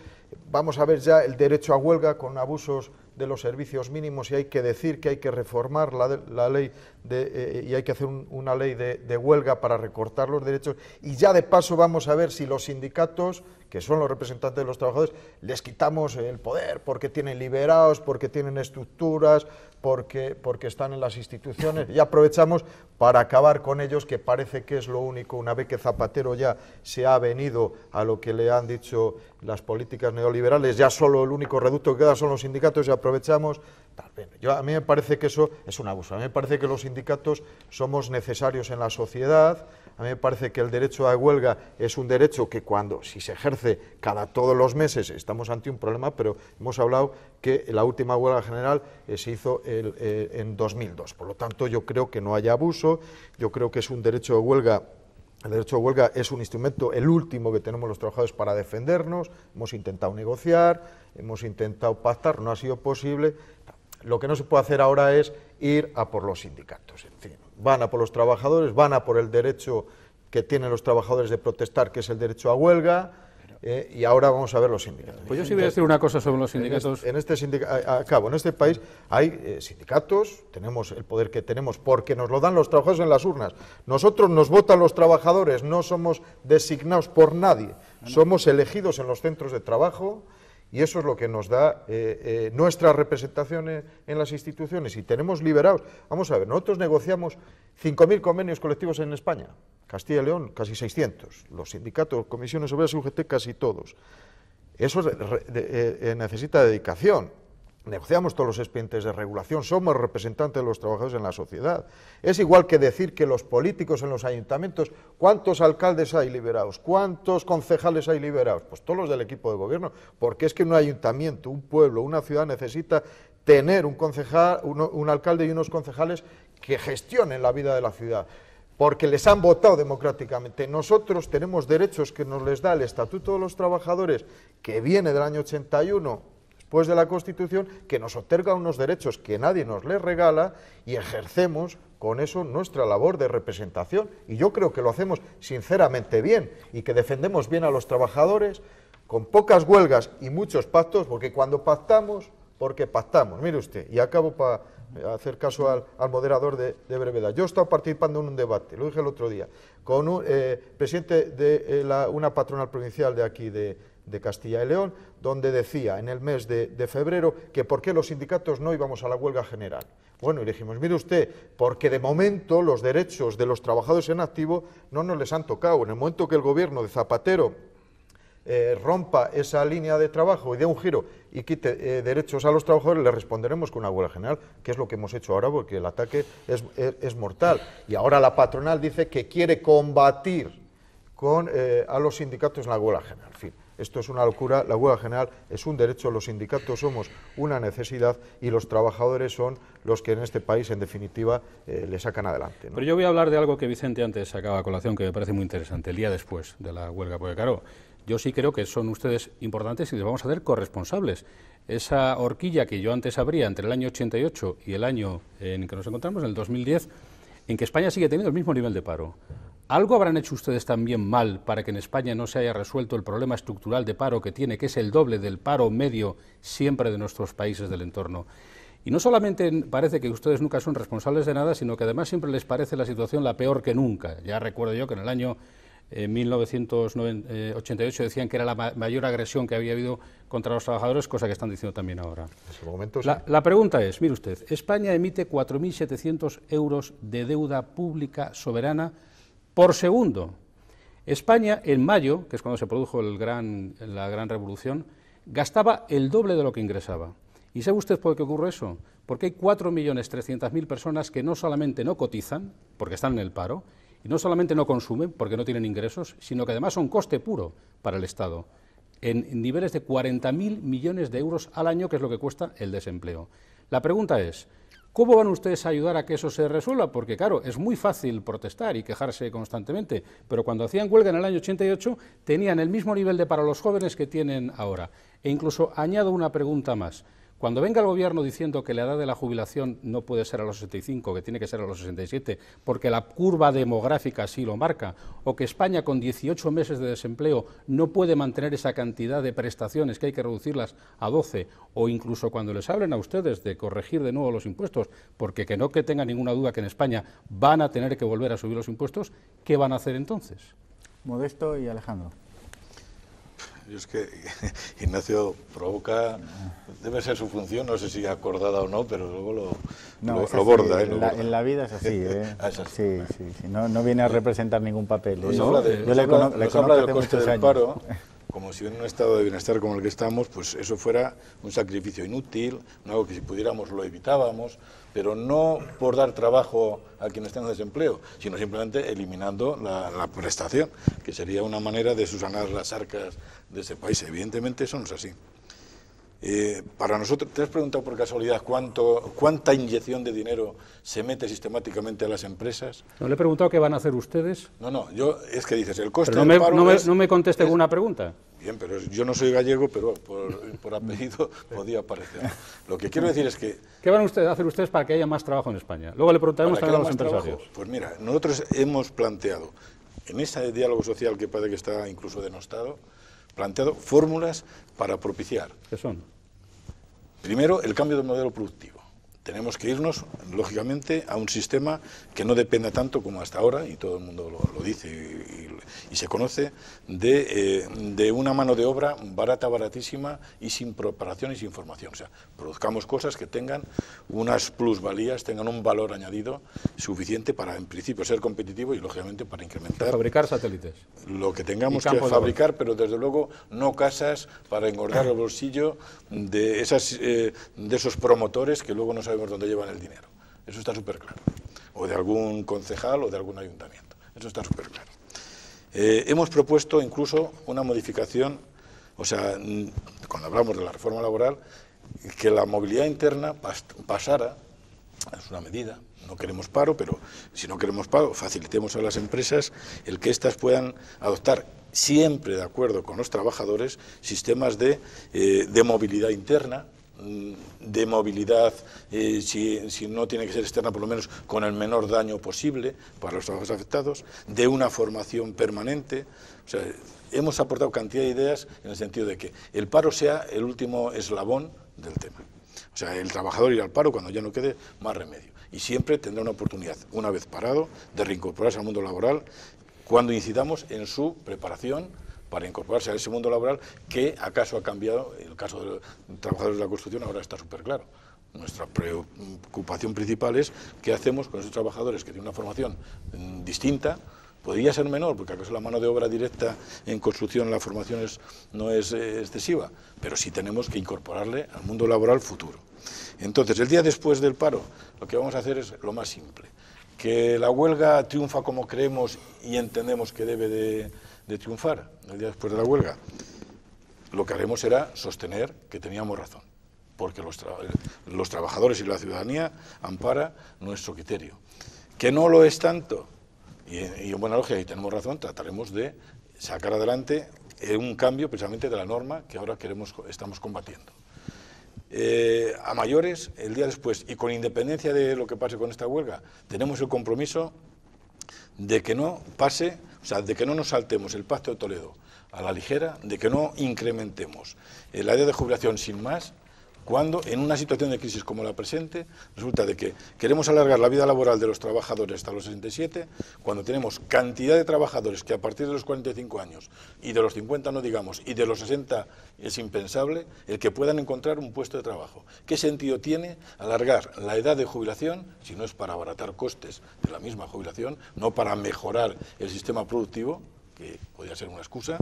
vamos a ver ya el derecho a huelga con abusos de los servicios mínimos, y hay que decir que hay que reformar la ley y hay que hacer una ley de huelga para recortar los derechos, y ya de paso vamos a ver si los sindicatos, que son los representantes de los trabajadores, les quitamos el poder porque tienen liberados, porque tienen estructuras, porque están en las instituciones, y aprovechamos para acabar con ellos, que parece que es lo único, una vez que Zapatero ya se ha venido a lo que le han dicho las políticas neoliberales, ya solo el único reducto que queda son los sindicatos, y aprovechamos. A mí me parece que eso es un abuso. A mí me parece que los sindicatos somos necesarios en la sociedad. A mí me parece que el derecho a huelga es un derecho que si se ejerce cada todos los meses, estamos ante un problema, pero hemos hablado que la última huelga general se hizo en 2002. Por lo tanto, yo creo que no haya abuso, yo creo que es un derecho de huelga. El derecho de huelga es un instrumento, el último que tenemos los trabajadores para defendernos. Hemos intentado negociar, hemos intentado pactar, no ha sido posible. Lo que no se puede hacer ahora es ir a por los sindicatos. En fin, van a por los trabajadores, van a por el derecho que tienen los trabajadores de protestar, que es el derecho a huelga, y ahora vamos a ver los sindicatos. Pues yo sí voy a decir una cosa sobre los sindicatos. En este país hay sindicatos, tenemos el poder que tenemos porque nos lo dan los trabajadores en las urnas. Nosotros nos votan los trabajadores, no somos designados por nadie, somos elegidos en los centros de trabajo. Y eso es lo que nos da nuestra representación en las instituciones. Y tenemos liberados. Vamos a ver, nosotros negociamos 5.000 convenios colectivos en España. Castilla y León, casi 600. Los sindicatos, comisiones obreras y UGT, casi todos. Eso necesita dedicación. Negociamos todos los expedientes de regulación, somos representantes de los trabajadores en la sociedad. Es igual que decir que los políticos en los ayuntamientos, ¿cuántos alcaldes hay liberados? ¿Cuántos concejales hay liberados? Pues todos los del equipo de gobierno, porque es que un ayuntamiento, un pueblo, una ciudad necesita tener un concejal, un alcalde y unos concejales que gestionen la vida de la ciudad, porque les han votado democráticamente. Nosotros tenemos derechos que nos les da el Estatuto de los Trabajadores, que viene del año 81, después de la Constitución, que nos otorga unos derechos que nadie nos les regala, y ejercemos con eso nuestra labor de representación, y yo creo que lo hacemos sinceramente bien, y que defendemos bien a los trabajadores, con pocas huelgas y muchos pactos, porque cuando pactamos, porque pactamos. Mire usted, y acabo para hacer caso al moderador de brevedad. Yo he estado participando en un debate, lo dije el otro día, con un presidente de una patronal provincial de aquí, de Castilla y León, donde decía en el mes de febrero que por qué los sindicatos no íbamos a la huelga general. Bueno, y le dijimos, mire usted, porque de momento los derechos de los trabajadores en activo no nos les han tocado. En el momento que el gobierno de Zapatero rompa esa línea de trabajo y dé un giro y quite derechos a los trabajadores, le responderemos con una huelga general, que es lo que hemos hecho ahora, porque el ataque es mortal. Y ahora la patronal dice que quiere combatir a los sindicatos en la huelga general. En fin, esto es una locura, la huelga general es un derecho, los sindicatos somos una necesidad y los trabajadores son los que en este país, en definitiva, le sacan adelante, ¿no? Pero yo voy a hablar de algo que Vicente antes sacaba a colación, que me parece muy interesante, el día después de la huelga, porque claro, yo sí creo que son ustedes importantes y les vamos a hacer corresponsables. Esa horquilla que yo antes abría entre el año 88 y el año en que nos encontramos, en el 2010, en que España sigue teniendo el mismo nivel de paro. ¿Algo habrán hecho ustedes también mal para que en España no se haya resuelto el problema estructural de paro que tiene, que es el doble del paro medio siempre de nuestros países del entorno? Y no solamente parece que ustedes nunca son responsables de nada, sino que además siempre les parece la situación la peor que nunca. Ya recuerdo yo que en el año 1988 decían que era la mayor agresión que había habido contra los trabajadores, cosa que están diciendo también ahora. En ese momento, sí. La pregunta es, mire usted, España emite 4.700 euros de deuda pública soberana por segundo. España, en mayo, que es cuando se produjo la gran revolución, gastaba el doble de lo que ingresaba. ¿Y sabe usted por qué ocurre eso? Porque hay 4.300.000 personas que no solamente no cotizan, porque están en el paro, y no solamente no consumen, porque no tienen ingresos, sino que además son coste puro para el Estado, en niveles de 40.000 millones de euros al año, que es lo que cuesta el desempleo. La pregunta es, ¿cómo van ustedes a ayudar a que eso se resuelva? Porque, claro, es muy fácil protestar y quejarse constantemente, pero cuando hacían huelga en el año 88 tenían el mismo nivel de paro los jóvenes que tienen ahora. E incluso añado una pregunta más. Cuando venga el Gobierno diciendo que la edad de la jubilación no puede ser a los 65, que tiene que ser a los 67, porque la curva demográfica así lo marca, o que España con 18 meses de desempleo no puede mantener esa cantidad de prestaciones, que hay que reducirlas a 12, o incluso cuando les hablen a ustedes de corregir de nuevo los impuestos, porque que no que tengan ninguna duda que en España van a tener que volver a subir los impuestos, ¿qué van a hacer entonces? Modesto y Alejandro. Yo es que Ignacio provoca, debe ser su función, no sé si acordada o no, pero luego lo borda. En la vida es así, ¿eh? Es así. Sí. No viene a representar ningún papel. Nos habla del coste del paro, como si en un estado de bienestar como el que estamos, pues eso fuera un sacrificio inútil, algo que si pudiéramos lo evitábamos, pero no por dar trabajo a quienes estén en desempleo, sino simplemente eliminando la prestación, que sería una manera de subsanar las arcas de ese país. Evidentemente eso no es así. Para nosotros, ¿te has preguntado por casualidad cuánta inyección de dinero se mete sistemáticamente a las empresas? No le he preguntado qué van a hacer ustedes. No, es que dices, el coste pero del paro no me conteste con una pregunta. Bien, pero yo no soy gallego, pero por apellido podía parecer. Lo que quiero decir es que... ¿Qué van a hacer ustedes para que haya más trabajo en España? Luego le preguntaremos también a los empresarios. Pues mira, nosotros hemos planteado, en ese diálogo social que parece que está incluso denostado, planteado fórmulas para propiciar. ¿Qué son? Primero, el cambio de modelo productivo. Tenemos que irnos, lógicamente, a un sistema que no dependa tanto como hasta ahora, y todo el mundo lo dice y se conoce, de una mano de obra barata, baratísima y sin preparación y sin formación. O sea, produzcamos cosas que tengan unas plusvalías, tengan un valor añadido suficiente para, en principio, ser competitivo y, lógicamente, para incrementar... Fabricar satélites. Lo que tengamos que fabricar, pero desde luego no casas para engordar el bolsillo de esos promotores que luego no sabemos dónde llevan el dinero. Eso está súper claro. O de algún concejal o de algún ayuntamiento. Eso está súper claro. Hemos propuesto incluso una modificación, o sea, cuando hablamos de la reforma laboral, que la movilidad interna pasara, es una medida, no queremos paro, pero si no queremos paro, facilitemos a las empresas el que éstas puedan adoptar, siempre de acuerdo con los trabajadores, sistemas de movilidad interna, de movilidad, si no tiene que ser externa, por lo menos con el menor daño posible para los trabajadores afectados, de una formación permanente. O sea, hemos aportado cantidad de ideas en el sentido de que el paro sea el último eslabón del tema. O sea, el trabajador irá al paro cuando ya no quede más remedio. Y siempre tendrá una oportunidad, una vez parado, de reincorporarse al mundo laboral cuando incidamos en su preparación para incorporarse a ese mundo laboral que acaso ha cambiado. El caso de los trabajadores de la construcción ahora está súper claro. Nuestra preocupación principal es qué hacemos con esos trabajadores que tienen una formación distinta. Podría ser menor, porque acaso la mano de obra directa en construcción, la formación no es excesiva, pero sí tenemos que incorporarle al mundo laboral futuro. Entonces, el día después del paro, lo que vamos a hacer es lo más simple. ¿Que la huelga triunfa como creemos y entendemos que debe de triunfar el día después de la huelga? Lo que haremos será sostener que teníamos razón, porque los trabajadores y la ciudadanía ampara nuestro criterio. Que no lo es tanto, y en buena lógica, y tenemos razón, trataremos de sacar adelante un cambio precisamente de la norma que ahora estamos combatiendo. A mayores, el día después, y con independencia de lo que pase con esta huelga, tenemos el compromiso de que no pase, o sea, de que no nos saltemos el Pacto de Toledo a la ligera, de que no incrementemos la edad de jubilación sin más, cuando en una situación de crisis como la presente, resulta de que queremos alargar la vida laboral de los trabajadores hasta los 67, cuando tenemos cantidad de trabajadores que a partir de los 45 años, y de los 50 no digamos, y de los 60 es impensable, el que puedan encontrar un puesto de trabajo. ¿Qué sentido tiene alargar la edad de jubilación, si no es para abaratar costes de la misma jubilación, no para mejorar el sistema productivo, que podría ser una excusa?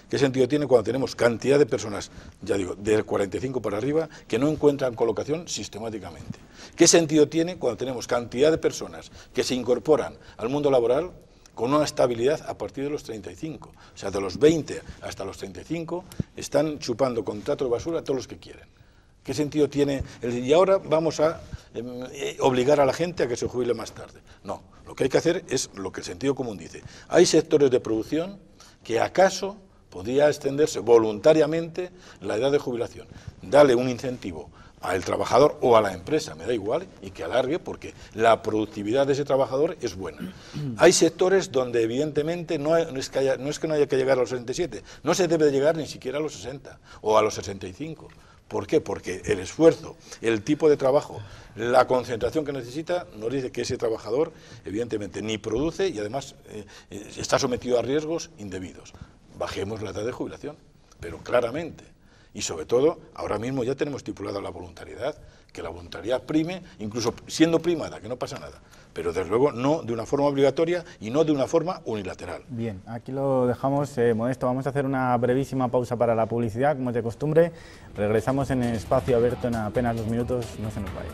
¿Qué sentido tiene cuando tenemos cantidad de personas, ya digo, del 45 para arriba, que no encuentran colocación sistemáticamente? ¿Qué sentido tiene cuando tenemos cantidad de personas que se incorporan al mundo laboral con una estabilidad a partir de los 35? O sea, de los 20 hasta los 35 están chupando contrato de basura a todos los que quieren. ¿Qué sentido tiene? Y ahora vamos a obligar a la gente a que se jubile más tarde. No, lo que hay que hacer es lo que el sentido común dice. Hay sectores de producción que acaso podría extenderse voluntariamente la edad de jubilación. Dale un incentivo al trabajador o a la empresa, me da igual, y que alargue, porque la productividad de ese trabajador es buena. Hay sectores donde evidentemente no es que no haya que llegar a los 67, no se debe de llegar ni siquiera a los 60 o a los 65. ¿Por qué? Porque el esfuerzo, el tipo de trabajo, la concentración que necesita, nos dice que ese trabajador evidentemente ni produce y además está sometido a riesgos indebidos. Bajemos la edad de jubilación, pero claramente. Y sobre todo, ahora mismo ya tenemos estipulada la voluntariedad, que la voluntariedad prime, incluso siendo primada, que no pasa nada, pero desde luego no de una forma obligatoria y no de una forma unilateral. Bien, aquí lo dejamos, Modesto. Vamos a hacer una brevísima pausa para la publicidad, como es de costumbre. Regresamos en el espacio abierto en apenas 2 minutos, no se nos vaya.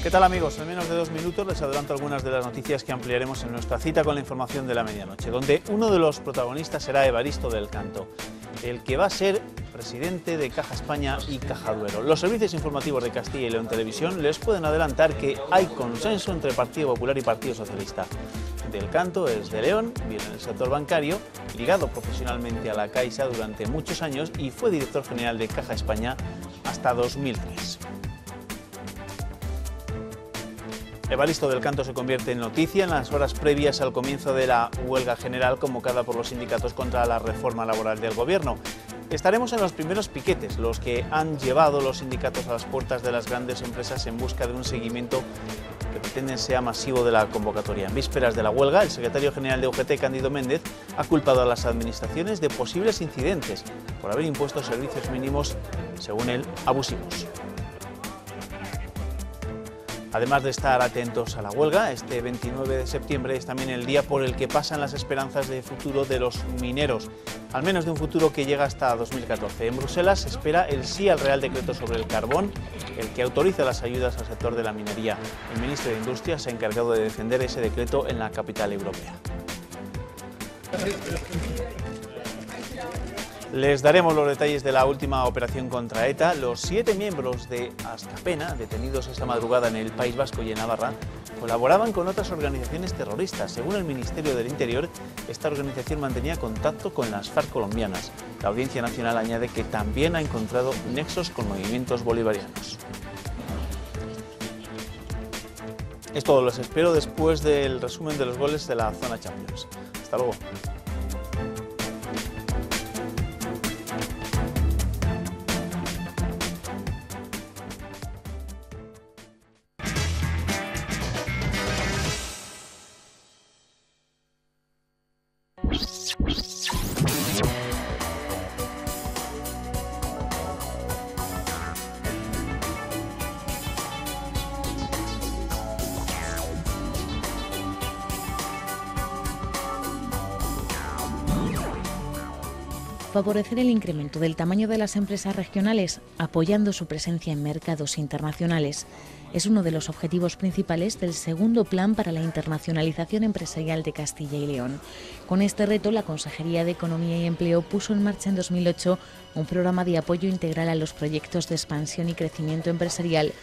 ¿Qué tal, amigos? En menos de 2 minutos les adelanto algunas de las noticias que ampliaremos en nuestra cita con la información de la medianoche, donde uno de los protagonistas será Evaristo del Canto, el que va a ser presidente de Caja España y Caja Duero. Los servicios informativos de Castilla y León Televisión les pueden adelantar que hay consenso entre Partido Popular y Partido Socialista. Del Canto es de León, viene en el sector bancario, ligado profesionalmente a la Caixa durante muchos años y fue director general de Caja España hasta 2003. Evaristo del Canto se convierte en noticia en las horas previas al comienzo de la huelga general convocada por los sindicatos contra la reforma laboral del Gobierno. Estaremos en los primeros piquetes, los que han llevado los sindicatos a las puertas de las grandes empresas en busca de un seguimiento que pretenden sea masivo de la convocatoria. En vísperas de la huelga, el secretario general de UGT, Cándido Méndez, ha culpado a las administraciones de posibles incidentes por haber impuesto servicios mínimos, según él, abusivos. Además de estar atentos a la huelga, este 29 de septiembre es también el día por el que pasan las esperanzas de futuro de los mineros, al menos de un futuro que llega hasta 2014. En Bruselas se espera el sí al Real Decreto sobre el carbón, el que autoriza las ayudas al sector de la minería. El ministro de Industria se ha encargado de defender ese decreto en la capital europea. Les daremos los detalles de la última operación contra ETA. Los 7 miembros de Askapena, detenidos esta madrugada en el País Vasco y en Navarra, colaboraban con otras organizaciones terroristas. Según el Ministerio del Interior, esta organización mantenía contacto con las FARC colombianas. La Audiencia Nacional añade que también ha encontrado nexos con movimientos bolivarianos. Es todo, los espero después del resumen de los goles de la zona Champions. Hasta luego. Favorecer el incremento del tamaño de las empresas regionales, apoyando su presencia en mercados internacionales. Es uno de los objetivos principales del segundo Plan para la Internacionalización Empresarial de Castilla y León. Con este reto, la Consejería de Economía y Empleo puso en marcha en 2008 un programa de apoyo integral a los proyectos de expansión y crecimiento empresarial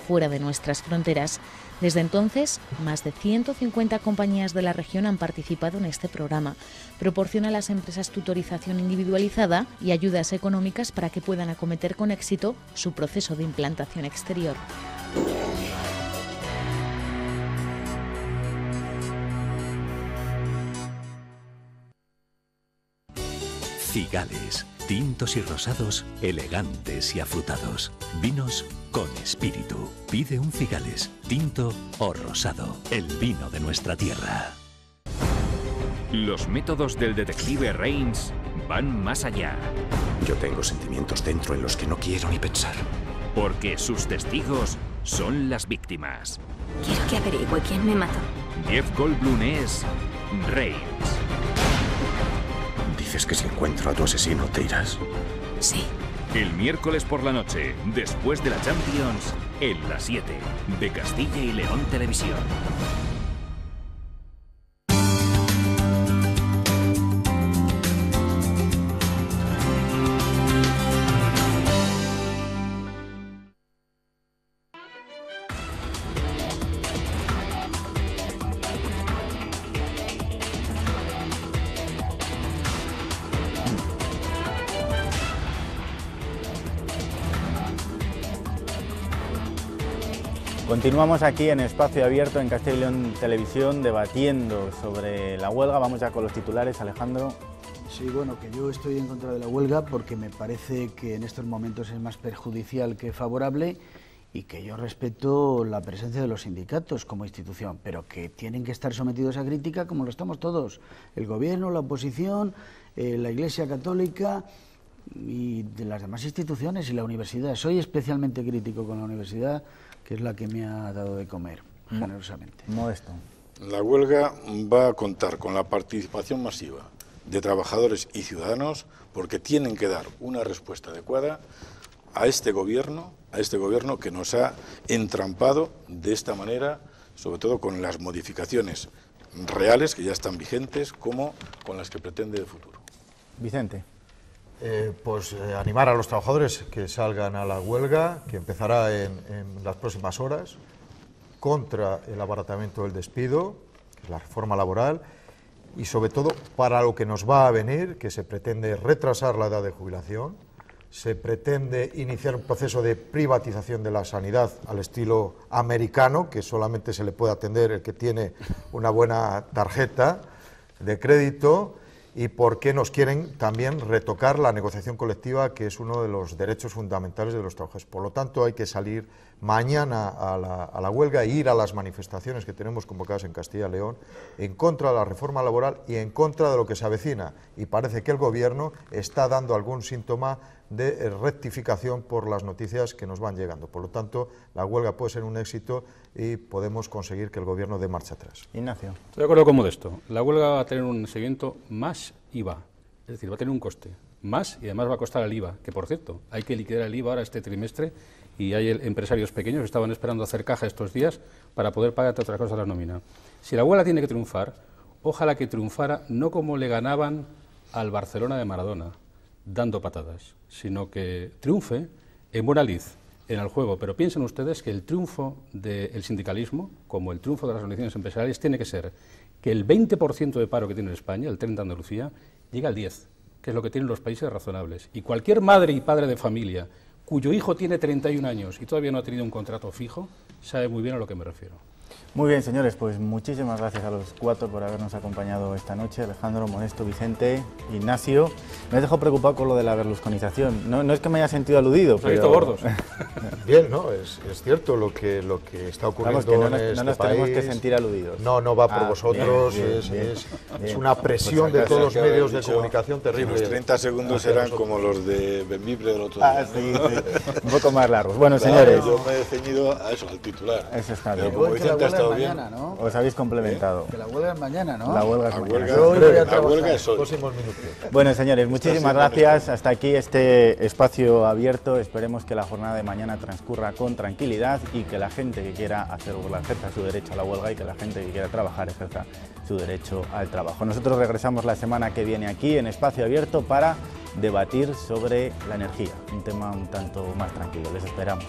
fuera de nuestras fronteras. Desde entonces, más de 150 compañías de la región han participado en este programa. Proporciona a las empresas tutorización individualizada y ayudas económicas para que puedan acometer con éxito su proceso de implantación exterior. Cigales, tintos y rosados, elegantes y afrutados. Vinos con espíritu. Pide un Cigales, tinto o rosado. El vino de nuestra tierra. Los métodos del detective Reins van más allá. Yo tengo sentimientos dentro en los que no quiero ni pensar. Porque sus testigos son las víctimas. Quiero que averigüe quién me mató. Jeff Goldblum es Reins. Dices que si encuentro a tu asesino te irás. Sí. El miércoles por la noche, después de la Champions, en las 7 de Castilla y León Televisión. Continuamos aquí en Espacio Abierto en Castilla y León Televisión debatiendo sobre la huelga. Vamos ya con los titulares, Alejandro. Sí, bueno, que yo estoy en contra de la huelga porque me parece que en estos momentos es más perjudicial que favorable y que yo respeto la presencia de los sindicatos como institución, pero que tienen que estar sometidos a crítica como lo estamos todos, el gobierno, la oposición, la Iglesia Católica y de las demás instituciones y la universidad. Soy especialmente crítico con la universidad, que es la que me ha dado de comer, generosamente. Modesto. La huelga va a contar con la participación masiva de trabajadores y ciudadanos porque tienen que dar una respuesta adecuada a este gobierno que nos ha entrampado de esta manera, sobre todo con las modificaciones reales que ya están vigentes, como con las que pretende de futuro. Vicente. Animar a los trabajadores que salgan a la huelga, que empezará en las próximas horas, contra el abaratamiento del despido, que es la reforma laboral, y sobre todo para lo que nos va a venir, que se pretende retrasar la edad de jubilación, se pretende iniciar un proceso de privatización de la sanidad al estilo americano, que solamente se le puede atender el que tiene una buena tarjeta de crédito, y porque nos quieren también retocar la negociación colectiva, que es uno de los derechos fundamentales de los trabajadores. Por lo tanto, hay que salir mañana a la huelga e ir a las manifestaciones que tenemos convocadas en Castilla y León en contra de la reforma laboral y en contra de lo que se avecina. Y parece que el Gobierno está dando algún síntoma de rectificación por las noticias que nos van llegando. Por lo tanto, la huelga puede ser un éxito y podemos conseguir que el Gobierno dé marcha atrás. Ignacio. Estoy de acuerdo con Modesto. La huelga va a tener un seguimiento más IVA, es decir, va a tener un coste más y además va a costar el IVA, que por cierto, hay que liquidar el IVA ahora este trimestre y hay empresarios pequeños que estaban esperando hacer caja estos días para poder pagar otra cosa la nómina. Si la huelga tiene que triunfar, ojalá que triunfara no como le ganaban al Barcelona de Maradona, dando patadas, sino que triunfe en buena lid en el juego. Pero piensen ustedes que el triunfo del sindicalismo, como el triunfo de las organizaciones empresariales, tiene que ser que el 20% de paro que tiene España, el 30% de Andalucía, llegue al 10%, que es lo que tienen los países razonables. Y cualquier madre y padre de familia cuyo hijo tiene 31 años y todavía no ha tenido un contrato fijo, sabe muy bien a lo que me refiero. Muy bien, señores, pues muchísimas gracias a los cuatro por habernos acompañado esta noche. Alejandro, Modesto, Vicente, Ignacio. Me dejo preocupado con lo de la berlusconización. No es que me haya sentido aludido, pero... visto gordos. Bien, ¿no? Es cierto lo que está ocurriendo que en no nos tenemos que sentir aludidos. No va por vosotros. Bien. Es una presión de todos los medios de comunicación terrible. Los 30 segundos eran como los de Benvibre del otro día. Sí. Un poco más largos. Bueno, señores. Yo me he ceñido a eso, al titular. Eso está bien. Pero como Vicente ha estado bien, ¿no? Os habéis complementado. Que la huelga es mañana, ¿no? La huelga es mañana. La huelga es hoy. Próximos minutos. Bueno, señores, muchísimas gracias. Hasta aquí este espacio abierto. Esperemos que la jornada de mañana transcurra con tranquilidad y que la gente que quiera hacer huelga ejerza su derecho a la huelga y que la gente que quiera trabajar ejerza su derecho al trabajo. Nosotros regresamos la semana que viene aquí en Espacio Abierto para debatir sobre la energía, un tema un tanto más tranquilo. Les esperamos.